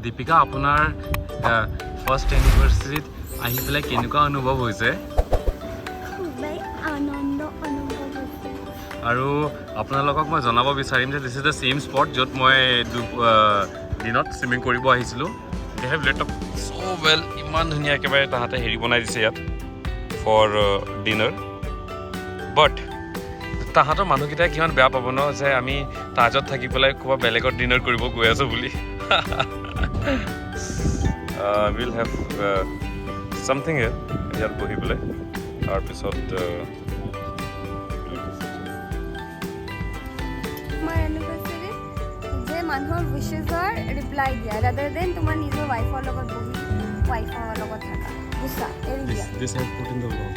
দীপিকা আপোনাৰ ফাৰ্ষ্ট এনিভাৰ্চাৰীত আহি পেলাই কেনেকুৱা অনুভৱ হৈছে আৰু আপোনালোকক মই জনাব বিচাৰিম যে this is the same spot য'ত মই দিনত চুইমিং কৰিব আহিছিলোঁ দে হেভ লেট আপ চ' ৱেল ইমান ধুনীয়া একেবাৰে তাহাঁতে হেৰি বনাই দিছে ইয়াত ফৰ ডিনাৰ বাট তাহাঁতৰ মানুহকেইটাই কিমান বেয়া পাব ন যে আমি তাজত থাকি পেলাই ক'ৰবাত বেলেগত ডিনাৰ কৰিব গৈ আছোঁ বুলি উইল হেভ চামথিং ইয়াত বহি পেলাই তাৰপিছত মানুহৰ উইচেছৰ ৰিপ্লাই দিয়া ৰাদাৰ দেন তোমাৰ নিজৰ ৱাইফৰ লগত বহি ৱাইফৰ লগত থাকা বুজা এৰি দিয়া This I put in the vlog.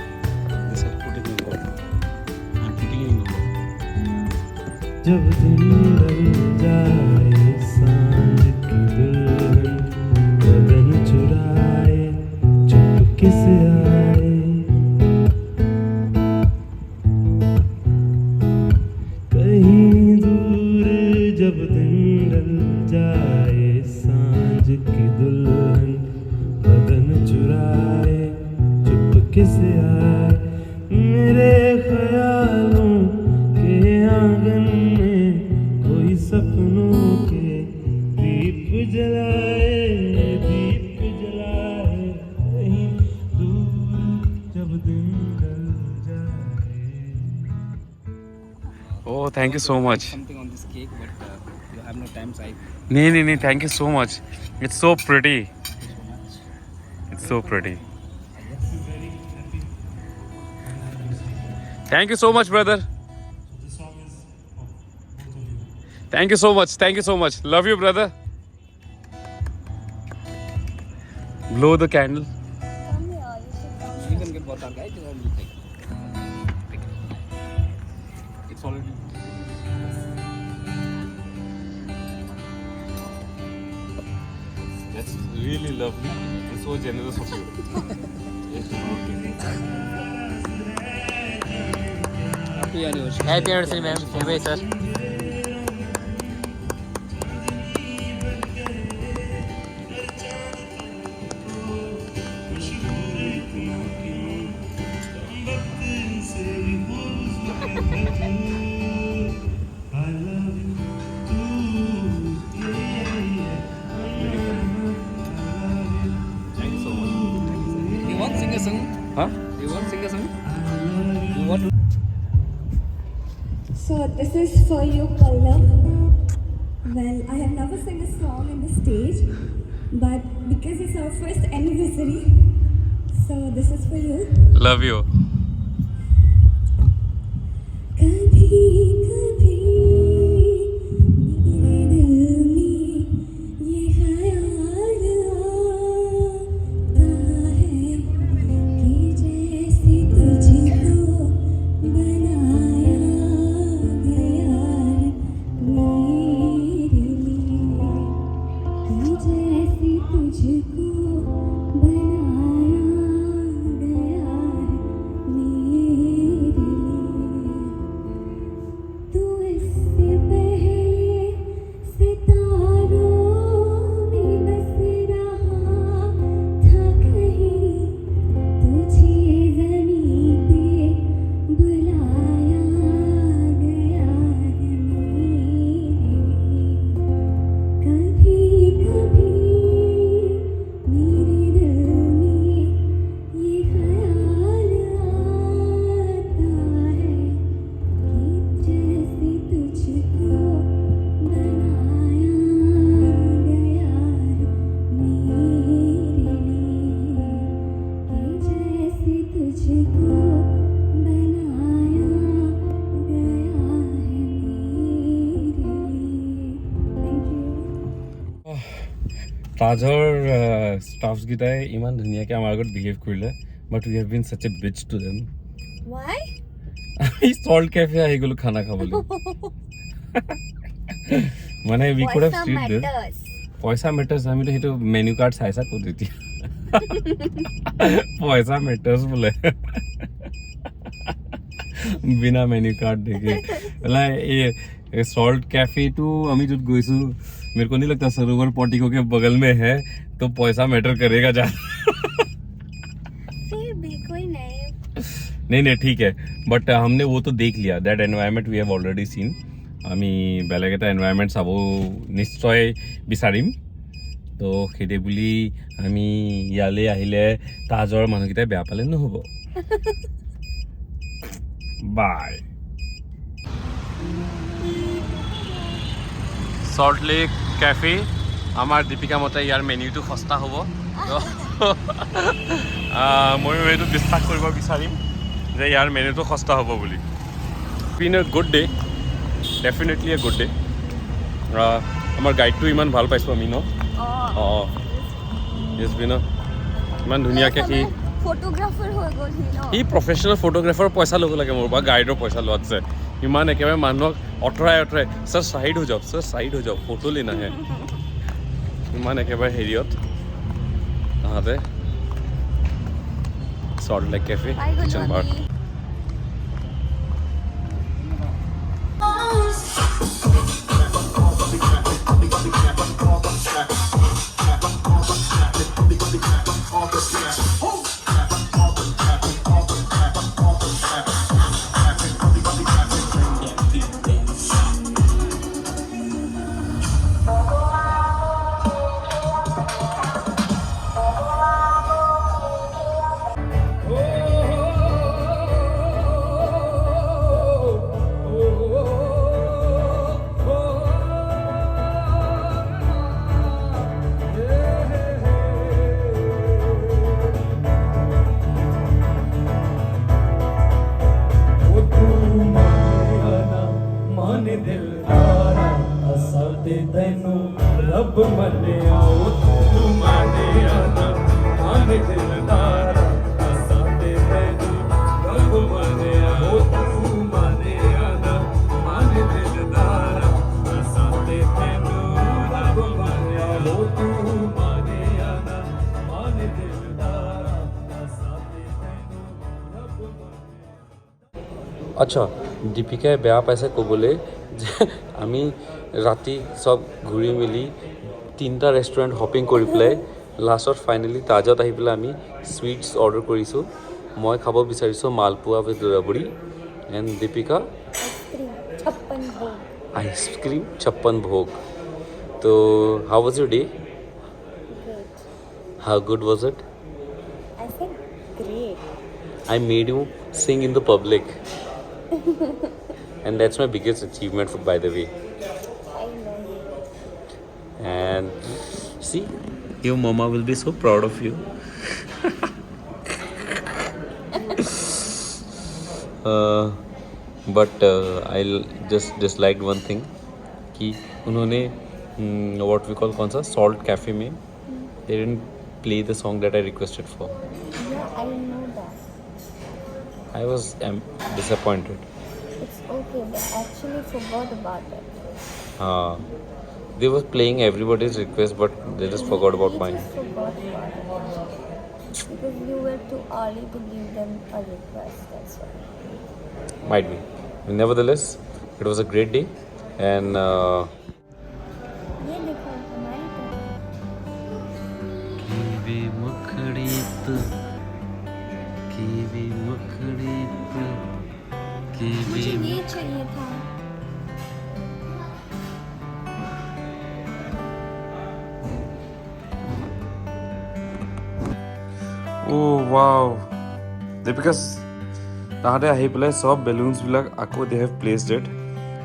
This I put in the vlog. I'm putting it in the vlog. जब दिन ढल जाए सांझ की दुल्हन बदन चुराए चुपके से आए कहीं दूर जब दिन ढल जाए सांझ की दुल्हन बदन चुराए चुपके से आए मेरे ख्यालों के आंगन में कोई सपनों के दीप जलाए कहीं दूर जब दिन ढल जाए Oh, thank you so much. Something on this cake, but you have no time, so I Nee, thank you so much. It's so pretty. It's so pretty. Thank you so much, brother. Thank you so much. Thank you so much. Love you, brother. Blow the candle. come here you should come you can get water, guys. You will take. It's already. That's really lovely. It's so generous of you. Happy anniversary. Happy anniversary, ma'am. Happy, sir. You want to sing a song? Huh? You want to sing a song? You want to? so this is for you Pallav well I have never sung a song in the stage but because it's our first anniversary so this is for you Love you. कभी कभी मेरे दिल में ये ख्याल आता है कि जैसे तुझको बनाया गया है मेरे लिए कि जैसे तुझको बनाया गया है मेरे लिए तू इससे पहले सितारों में बस रहा था कहीं तुझे ज़मीं पे बुलाया गया है मेरे लिए कभी कभी मेरे दिल में ये ख्याल आता है कि जैसे तुझको बनाया गया है मेरे लिए कि जैसे तुझको बनाया गया है मेरे लिए थैंक यू তাজৰ ষ্টাফছকেইটাই ইমান ধুনীয়াকৈ আমাৰ আগত বিহেভ কৰিলে but we have been such a bitch to them why আমি সল্ট কেফে আহি গ'লো খানা খাবলৈ মানে we could have street there matters পইচা মেটাৰ্ছ আমিতো সেইটো মেনু কাৰ্ড চাইছা ক'ত এতিয়া পইচা মেটাৰ্ছ বোলে বিনা মেনু কাৰ্ড দেখি এই সল্ট কেফেটো আমি য'ত গৈছোঁ मेरे को नहीं लगता सरोवर पोर्टिको के बगल में है तो पैसा मैटर करेगा ज्यादा। फिर भी कोई नहीं। नहीं ठीक है, बट हमने वो तो देख लिया, that environment we have already seen. আমি বেলেগ এটা এনভাইৰনমেণ্ট চাব নিশ্চয় বিচাৰিম। তো সেইদে বুলি আমি ইয়ালৈ আহিলে তাজৰ মানুহকেইটাই বেয়া পালে নহ'ব। বাই। সল্ট লেক কেফে, আমাৰ দীপিকা মতে ইয়াৰ মেনিউটো সস্তা হ'ব। মই এইটো বিশ্বাস কৰিব বিচাৰিম যে ইয়াৰ মেনুটো সস্তা হ'ব বুলি। Been a good day, definitely a good day. আমাৰ গাইডটো ইমান ভাল পাইছোঁ আমি ন। অঁ ইয়েছ বিন, ইমান ধুনীয়াকৈ ফটোগ্ৰাফাৰ হৈ গ'ল সি প্ৰফেশ্যনেল ফটোগ্ৰাফাৰ পইচা ল'ব লাগে মোৰ পৰা গাইডৰ পইচা লোৱাতছে। ইমান একেবাৰে মানুহক অঁতৰাই ছাৰ ছাইড হৈ যাওক, ছাৰ ছাইড হৈ যাওক, ফটো লৈ নাহে। ইমান একেবাৰে হেৰিয়ত তাহাঁতে সল্ট লেক কেফে কিচেন বাৰ। रब मनिया तू मानिया ना मान दिलदारा असा ते तैनू रब मनिया तू मानिया ना मान दिलदारा असा ते तैनू रब मनिया तू मानिया ना मान दिलदारा असा ते तैनू रब मनिया। আচ্ছা, দীপিকাই বেয়া পাইছে ক'বলৈ যে আমি ৰাতি চব ঘূৰি মেলি 3টা ৰেষ্টুৰেণ্ট হপিং কৰি পেলাই লাষ্টত ফাইনেলি তাজত আহি পেলাই আমি সুইটছ অৰ্ডাৰ কৰিছোঁ। মই খাব বিচাৰিছোঁ malpua with rabri and Deepika ice cream 56 ভোগ। তো how was your day? How good was it? I said great. I made you sing in the public. And that's my biggest achievement, by the way. I know. And see, your mama will be so proud of you. But I'll just disliked one thing कि उन्होंने what we call कौन सा salt cafe में they didn't play the song that I requested for. Yeah, I know that. I was disappointed. It's okay, but actually forgot about it. They were playing everybody's request, but they just forgot about mine. Just forgot about it. Because you were too early to give them a request, that's why. Might be. Nevertheless, it was a great day, and ये देखो हमारी तरफ। Kiwi मखड़ी तू, kiwi मखड़ी तू, मुझे ये चाहिए था। Oh wow! Because তাহাঁতে আহি পেলাই সব বেলুনছবিলাক আকৌ দে হেভ প্লেচড ইট।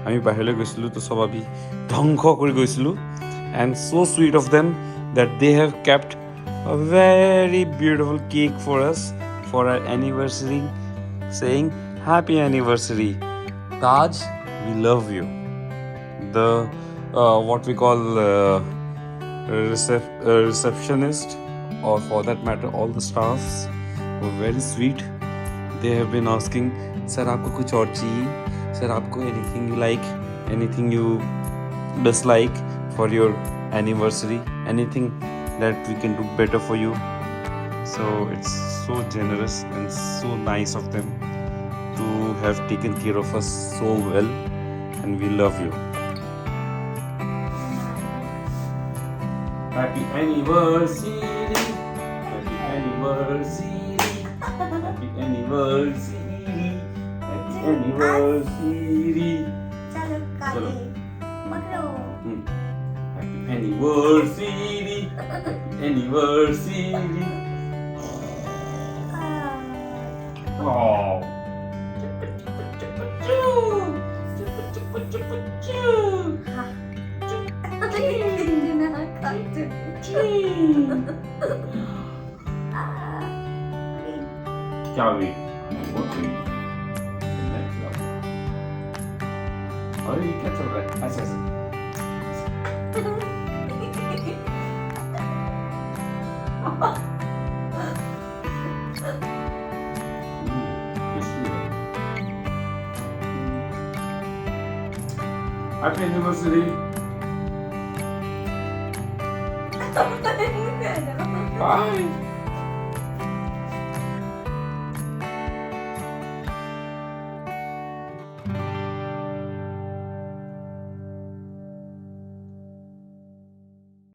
আমি বাহিৰলৈ গৈছিলোঁ তো সব আমি ধ্বংস কৰি গৈছিলোঁ and so' sweet of them that they have kept a very beautiful cake for us for our anniversary saying happy anniversary Taj, we love you. The what we call receptionist, or for that matter all the staffs were very sweet. They have been asking, sir aapko kuch aur chahiye, sir aapko anything you like, anything you dislike for your anniversary, anything that we can do better for you. So it's so generous and so nice of them to have taken care of us so well, and we love you. Happy anniversary. Happy anniversary. Happy anniversary. Happy anniversary. चलो चलो। पकड़ो Happy anniversary. Happy anniversary. Oh. Chào Việt. Quốc Việt. Ở đi cách sao vậy? À, sao? Happy anniversary. Bye.